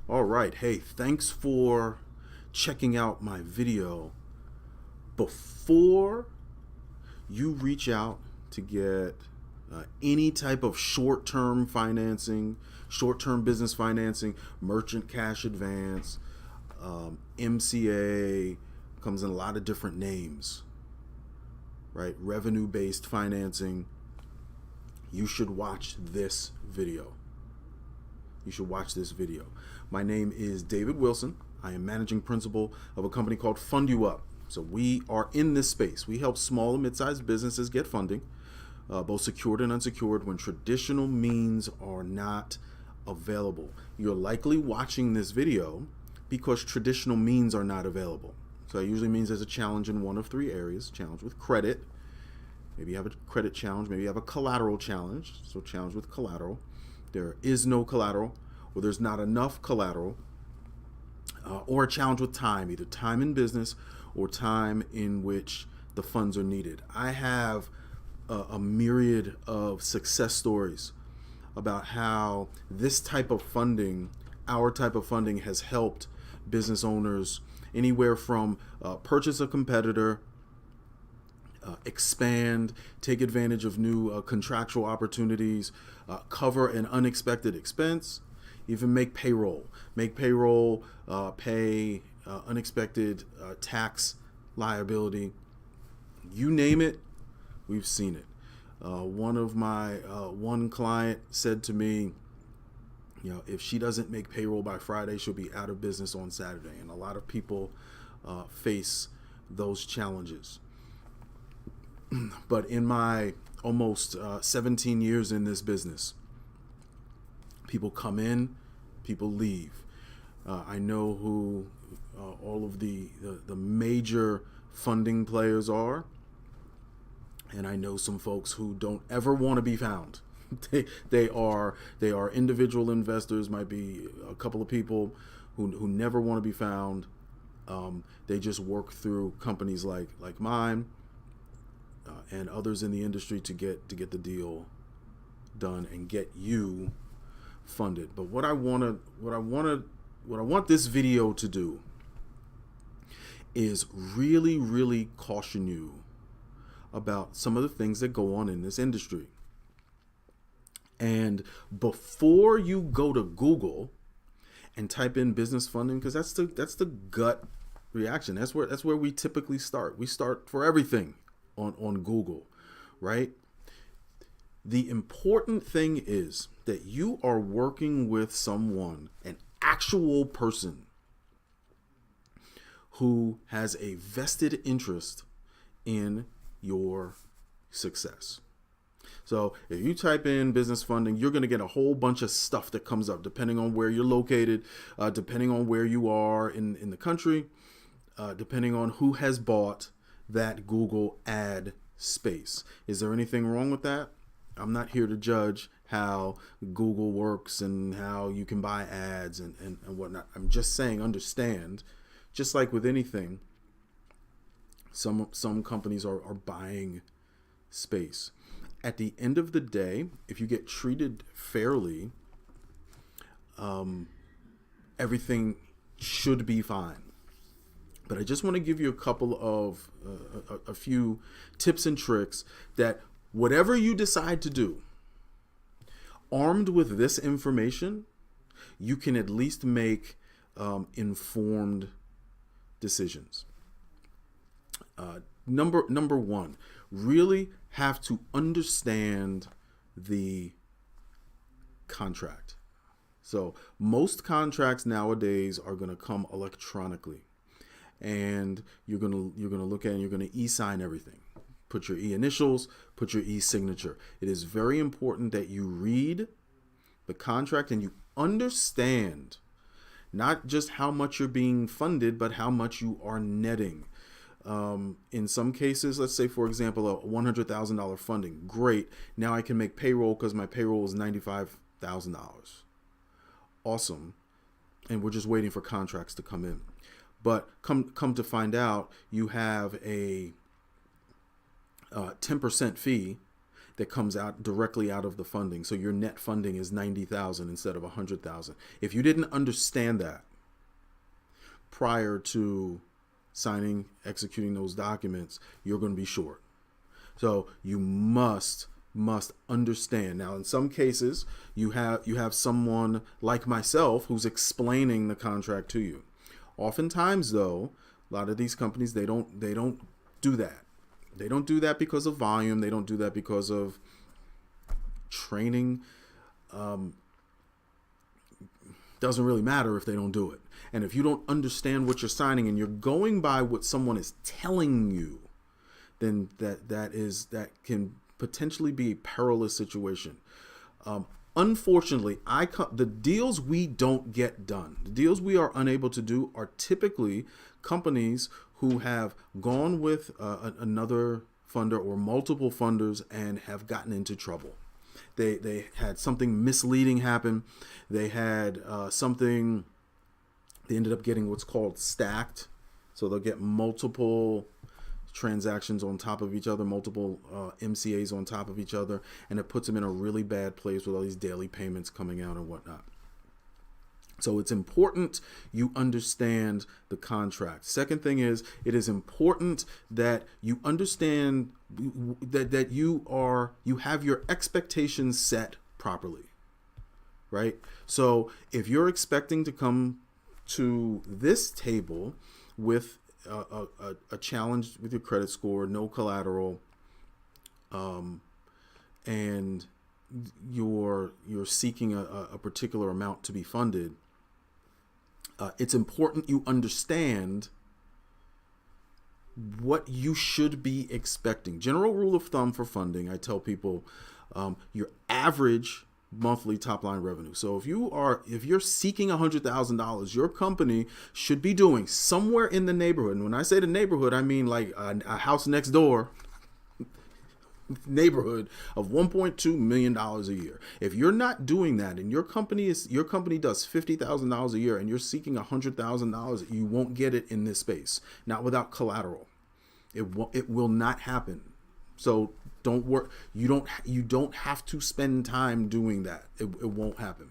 All right. Hey, thanks for checking out my video. Before you reach out to get any type of short-term financing, short-term business financing, merchant cash advance, MCA, comes in a lot of different names, right? Revenue-based financing. You should watch this video. You should watch this video. My name is David Wilson. I am managing principal of a company called Fund You Up. So we are in this space. We help small and mid-sized businesses get funding, both secured and unsecured, when traditional means are not available. You're likely watching this video because traditional means are not available. So it usually means there's a challenge in one of three areas. Challenge with credit. Maybe you have a credit challenge. Maybe you have a collateral challenge. So challenge with collateral. There is no collateral, or there's not enough collateral, or a challenge with time, either time in business or time in which the funds are needed. I have a myriad of success stories about how this type of funding, our type of funding, has helped business owners anywhere from purchase a competitor, expand, take advantage of new contractual opportunities, cover an unexpected expense, even make payroll, pay unexpected tax liability. You name it, we've seen it. One client said to me, if she doesn't make payroll by Friday, she'll be out of business on Saturday. And a lot of people face those challenges. But in my almost 17 years in this business, people come in, people leave. I know who all of the major funding players are, and I know some folks who don't ever want to be found. They are individual investors, might be a couple of people who never want to be found. They just work through companies like mine and others in the industry to get the deal done and get you funded. But what I want this video to do is really caution you about some of the things that go on in this industry. And before you go to Google and type in business funding, because that's the gut reaction. That's where we typically start. We start for everything on Google, right? The important thing is that you are working with someone, an actual person, who has a vested interest in your success. So if you type in business funding, you're going to get a whole bunch of stuff that comes up depending on where you're located, depending on where you are in the country, depending on who has bought that Google ad space. Is there anything wrong with that? I'm not here to judge how Google works and how you can buy ads and whatnot. I'm just saying, understand, just like with anything, some companies are buying space. At the end of the day, if you get treated fairly, everything should be fine. But I just want to give you a couple of a few tips and tricks that whatever you decide to do, armed with this information, you can at least make informed decisions. Number one, really have to understand the contract. So most contracts nowadays are going to come electronically, and you're gonna look at it and you're gonna e-sign everything. Put your e-initials, put your e-signature. It is very important that you read the contract and you understand not just how much you're being funded, but how much you are netting. In some cases, let's say, for example, a $100,000 funding. Great. Now I can make payroll because my payroll is $95,000. Awesome. And we're just waiting for contracts to come in. But come to find out, you have a 10% fee that comes out directly out of the funding. So your net funding is 90,000 instead of 100,000. If you didn't understand that prior to executing those documents, you're going to be short. So you must understand. Now, in some cases, you have someone like myself who's explaining the contract to you. Oftentimes, though, a lot of these companies, they don't do that. They don't do that because of volume. They don't do that because of training. Doesn't really matter if they don't do it. And if you don't understand what you're signing and you're going by what someone is telling you, then that can potentially be a perilous situation. Unfortunately, the deals we don't get done, the deals we are unable to do, are typically companies who have gone with another funder or multiple funders and have gotten into trouble. They had something misleading happen. They had something. They ended up getting what's called stacked. So they'll get multiple transactions on top of each other, multiple MCAs on top of each other, and it puts them in a really bad place with all these daily payments coming out and whatnot. So it's important you understand the contract. Second thing is, it is important that you understand that you have your expectations set properly, right? So if you're expecting to come to this table with a challenge with your credit score, no collateral, and you're seeking a particular amount to be funded, it's important you understand what you should be expecting. General rule of thumb for funding, I tell people, your average monthly top line revenue. So if you're seeking $100,000, your company should be doing somewhere in the neighborhood. And when I say the neighborhood, I mean like a house next door neighborhood of $1.2 million a year. If you're not doing that and your company does $50,000 a year and you're seeking $100,000, you won't get it in this space. Not without collateral. It will not happen. So don't work. You don't have to spend time doing that. It won't happen.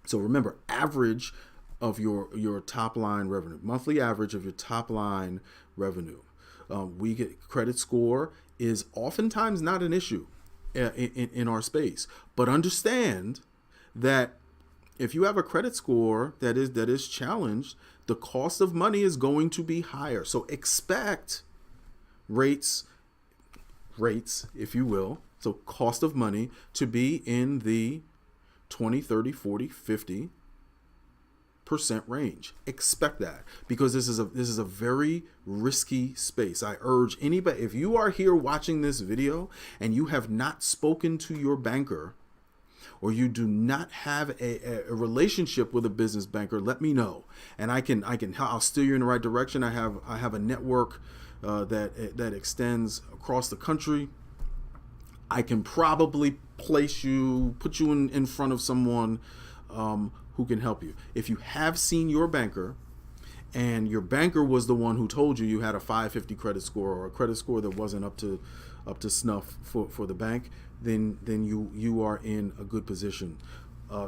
So remember, average of your top line revenue, monthly average of your top line revenue. We get credit score is oftentimes not an issue in our space, but understand that if you have a credit score that is challenged, the cost of money is going to be higher. So expect rates, if you will, so cost of money to be in the 20, 30, 40, 50% range. Expect that, because this is a very risky space. I urge anybody, if you are here watching this video and you have not spoken to your banker, or you do not have a relationship with a business banker, let me know, and I'll steer you in the right direction. I have a network that extends across the country. I can probably put you in front of someone who can help you. If you have seen your banker and your banker was the one who told you had a 550 credit score, or a credit score that wasn't up to snuff for the bank, then you are in a good position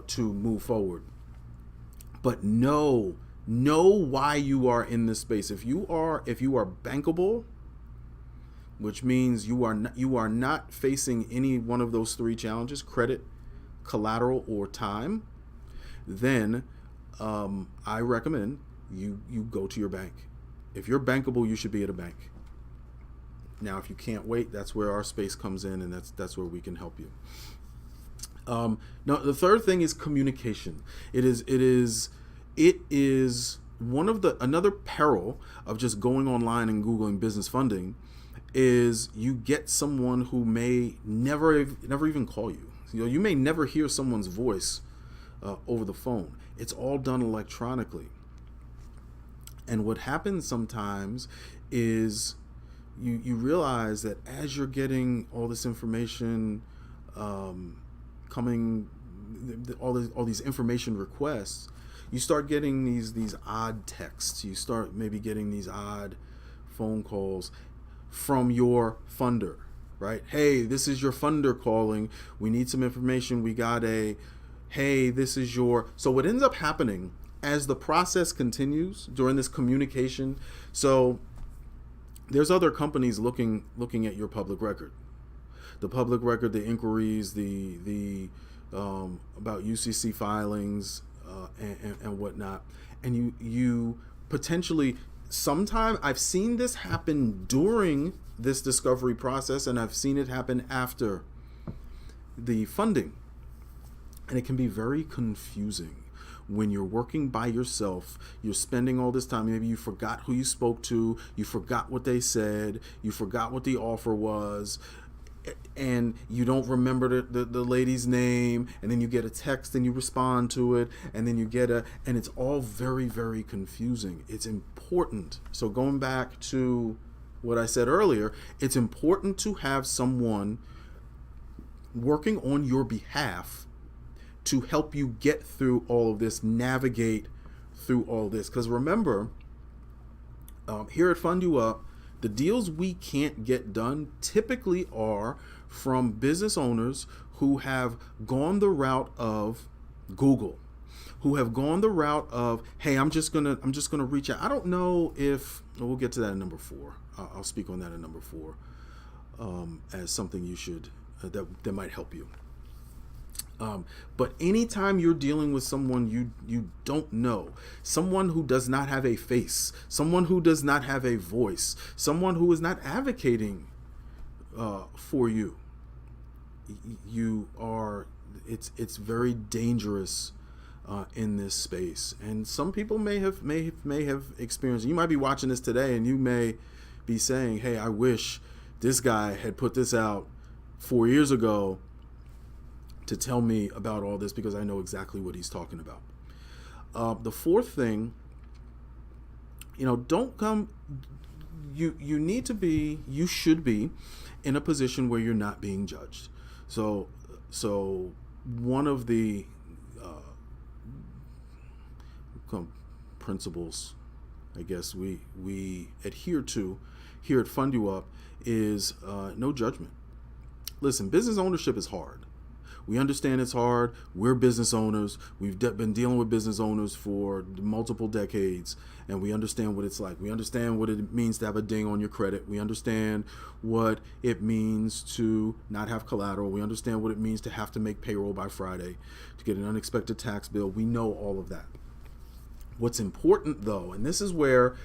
to move forward. But know why you are in this space. If you are bankable, which means you are not facing any one of those three challenges: credit, collateral, or time, then I recommend you go to your bank. If you're bankable, you should be at a bank. Now, if you can't wait, that's where our space comes in, and that's where we can help you. Now, the third thing is communication. It is another peril of just going online and Googling business funding is you get someone who may never even call you. You may never hear someone's voice over the phone. It's all done electronically. And what happens sometimes is you realize that as you're getting all this information coming, all these information requests, you start getting these odd texts. You start maybe getting these odd phone calls from your funder. right? Hey, this is your funder calling. We need some information. We got hey, this is your. So what ends up happening as the process continues during this communication, so there's other companies looking at your public record, the inquiries, the about UCC filings and whatnot, and you potentially, sometime I've seen this happen during this discovery process, and I've seen it happen after the funding, and it can be very confusing. When you're working by yourself, you're spending all this time. Maybe you forgot who you spoke to, you forgot what they said, you forgot what the offer was, and you don't remember the lady's name, and then you get a text and you respond to it, and then you get and it's all very, very confusing. It's important. So going back to what I said earlier, it's important to have someone working on your behalf to help you get through all of this, navigate through all this. Because remember, here at Fund You Up, the deals we can't get done typically are from business owners who have gone the route of Google, who have gone the route of, hey, I'm just gonna reach out. I don't know if we'll get to that in number 4. I'll speak on that in number 4 as something you should that might help you. But anytime you're dealing with someone you don't know, someone who does not have a face, someone who does not have a voice, someone who is not advocating for you, it's very dangerous in this space. And some people may have experienced. You might be watching this today, and you may be saying, "Hey, I wish this guy had put this out 4 years ago to tell me about all this, because I know exactly what he's talking about." The fourth thing, don't come. You should be in a position where you're not being judged. So one of the principles, I guess, we adhere to here at Fund You Up is no judgment. Listen, business ownership is hard. We understand it's hard. We're business owners. We've been dealing with business owners for multiple decades, and we understand what it's like. We understand what it means to have a ding on your credit. We understand what it means to not have collateral. We understand what it means to have to make payroll by Friday, to get an unexpected tax bill. We know all of that. What's important, though, and this is where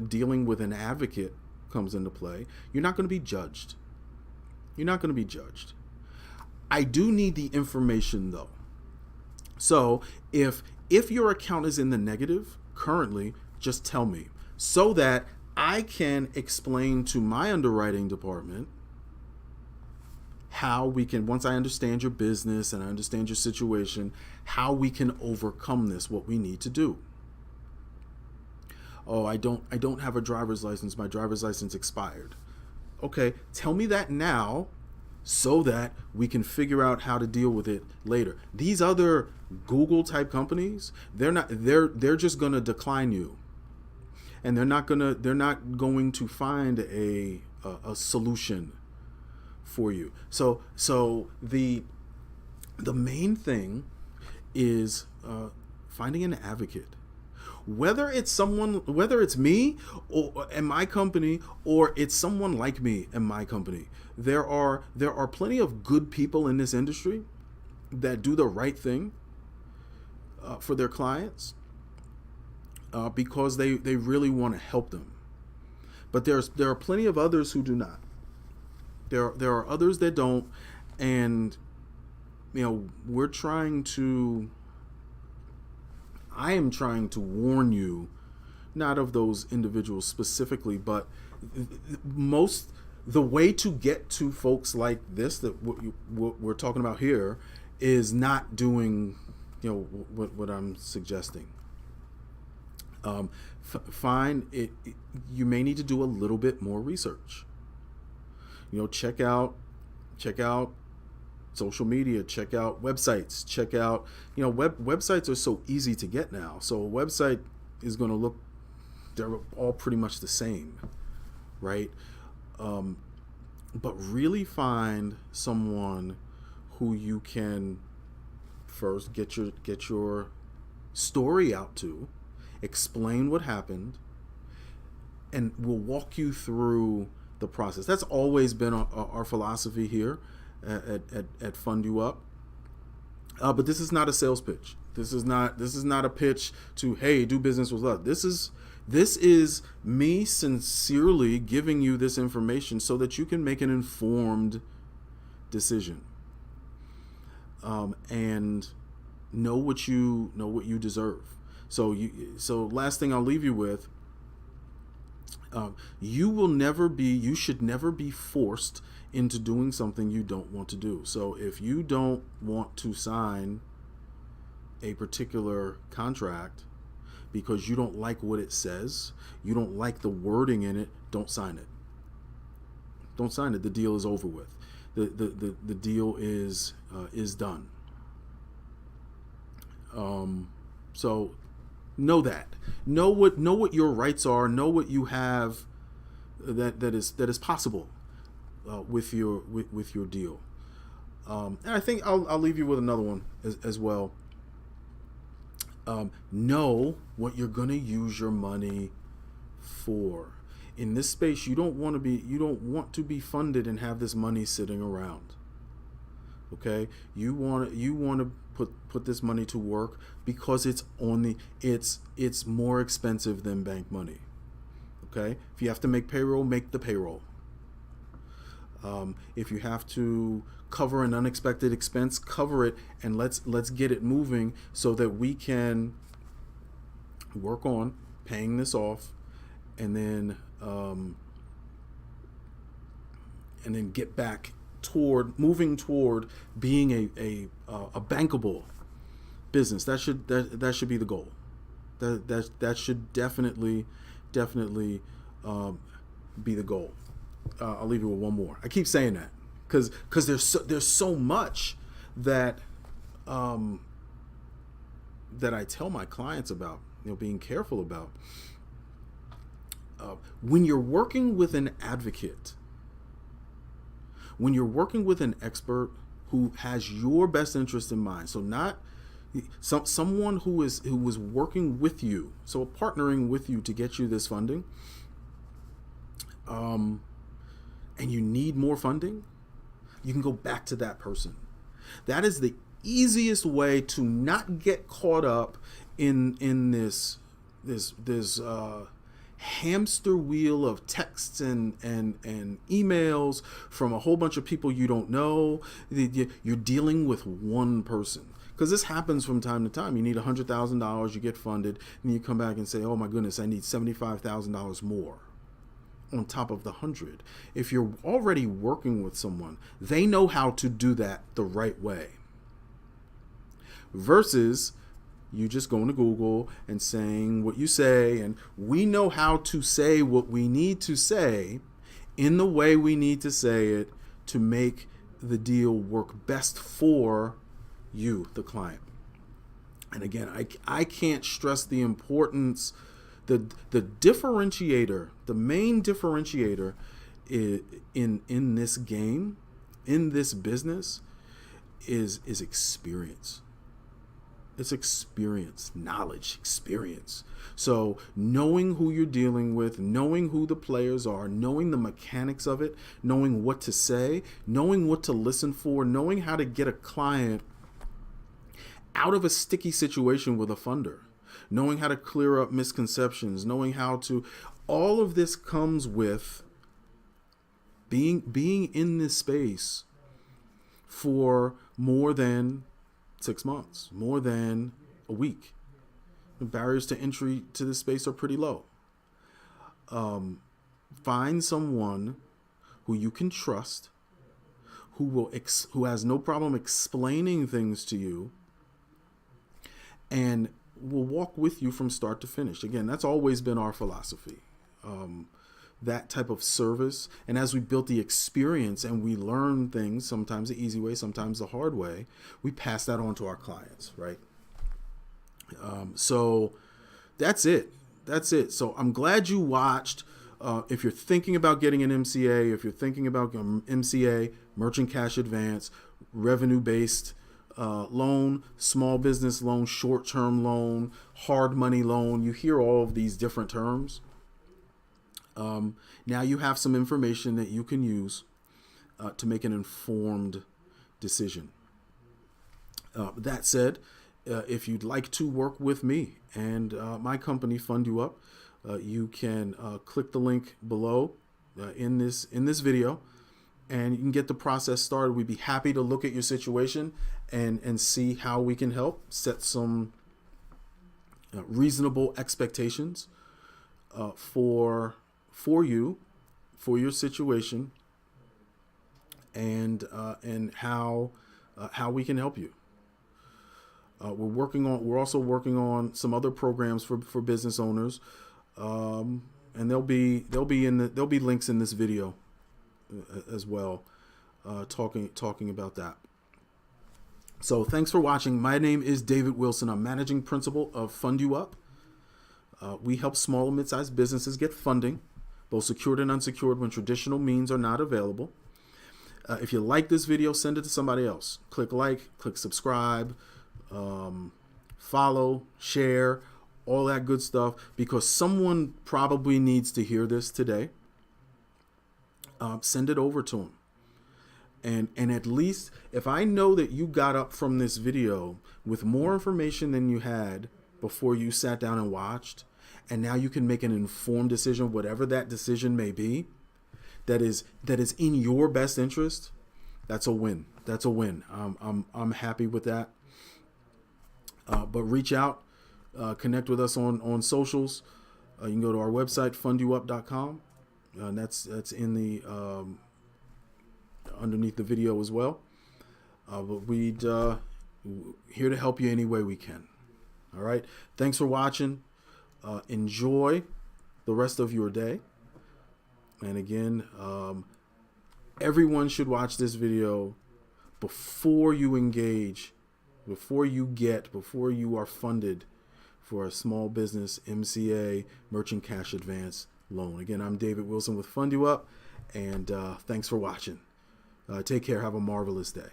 dealing with an advocate comes into play, you're not going to be judged. You're not going to be judged. I do need the information, though. So if your account is in the negative currently, just tell me, so that I can explain to my underwriting department how we can, once I understand your business and I understand your situation, how we can overcome this, what we need to do. Oh, I don't have a driver's license. My driver's license expired. Okay, tell me that now, so that we can figure out how to deal with it later. These other Google type companies, they're just gonna decline you, and they're not going to find a solution for you. So the main thing is finding an advocate. Whether it's me or and my company, or it's someone like me and my company, there are plenty of good people in this industry that do the right thing for their clients because they really want to help them. But there are plenty of others who do not. There are others that don't, and I am trying to warn you, not of those individuals specifically, but the way to get to folks like this, that what we're talking about here, is not doing what I'm suggesting. Find it. You may need to do a little bit more research. Check out social media, check out websites, check out, websites are so easy to get now. So a website is going to look, they're all pretty much the same, right? but really find someone who you can first get your story out to, explain what happened, and we'll walk you through the process. That's always been our philosophy here at Fund You Up. But this is not a sales pitch. This is not a pitch to, hey, do business with us. This is me sincerely giving you this information so that you can make an informed decision, and know what you deserve. So last thing I'll leave you with. You should never be forced into doing something you don't want to do. So if you don't want to sign a particular contract because you don't like what it says, you don't like the wording in it, don't sign it. Don't sign it. The deal is over with. The deal is done. So know that. Know what your rights are. Know what you have that is possible with your deal. And I think I'll leave you with another one as well. Know what you're going to use your money for. In this space, you don't want to be funded and have this money sitting around. Okay, you want to put this money to work because it's more expensive than bank money. Okay, if you have to make payroll, make the payroll. If you have to cover an unexpected expense, cover it, and let's get it moving so that we can work on paying this off, and then get back moving toward being a bankable business. That should be the goal. That should definitely be the goal. I'll leave you with one more. I keep saying that because there's so much that that I tell my clients about, being careful about. When you're working with an advocate, when you're working with an expert who has your best interest in mind, so not someone who was working with you, so partnering with you to get you this funding, and you need more funding, you can go back to that person. That is the easiest way to not get caught up in this hamster wheel of texts and emails from a whole bunch of people you don't know. You're dealing with one person, because this happens from time to time. You need $100,000, you get funded, and you come back and say, oh my goodness, I need $75,000 more on top of the 100. If you're already working with someone, they know how to do that the right way, versus you just going to Google and saying what you say, and we know how to say what we need to say in the way we need to say it to make the deal work best for you, the client. And again, I can't stress the importance, the differentiator, the main differentiator in this game, in this business, is experience. It's experience, knowledge, experience. So knowing who you're dealing with, knowing who the players are, knowing the mechanics of it, knowing what to say, knowing what to listen for, knowing how to get a client out of a sticky situation with a funder, knowing how to clear up misconceptions, knowing how to, all of this comes with being in this space for more than 6 months, more than a week. The barriers to entry to this space are pretty low. Find someone who you can trust, who has no problem explaining things to you, and will walk with you from start to finish. Again, that's always been our philosophy. That type of service. And as we built the experience and we learn things, sometimes the easy way, sometimes the hard way, we pass that on to our clients, right? So that's it. So I'm glad you watched. if you're thinking about getting an MCA, if you're thinking about MCA, merchant cash advance, revenue-based loan, small business loan, short-term loan, hard money loan, you hear all of these different terms. Now you have some information that you can use to make an informed decision. That said, if you'd like to work with me and my company, Fund You Up, you can click the link below in this video, and you can get the process started. We'd be happy to look at your situation and see how we can help set some reasonable expectations for you, for your situation, and how we can help you. We're also working on some other programs for business owners, and there'll be links in this video as well, talking about that. So thanks for watching. My name is David Wilson. I'm managing principal of Fund You Up. We help small and mid-sized businesses get funding, both secured and unsecured, when traditional means are not available. If you like this video, send it to somebody else. Click like, click subscribe, follow, share, all that good stuff, because someone probably needs to hear this today. Send it over to them. And at least if I know that you got up from this video with more information than you had before you sat down and watched, and now you can make an informed decision, whatever that decision may be, that is in your best interest, that's a win. That's a win. I'm happy with that. But reach out, connect with us on socials. You can go to our website, fundyouup.com. And that's in the underneath the video as well. But we'd here to help you any way we can. All right. Thanks for watching. Enjoy the rest of your day. And again, everyone should watch this video before you engage, before you are funded for a small business MCA merchant cash advance loan. Again, I'm David Wilson with Fund You Up, and thanks for watching. Take care. Have a marvelous day.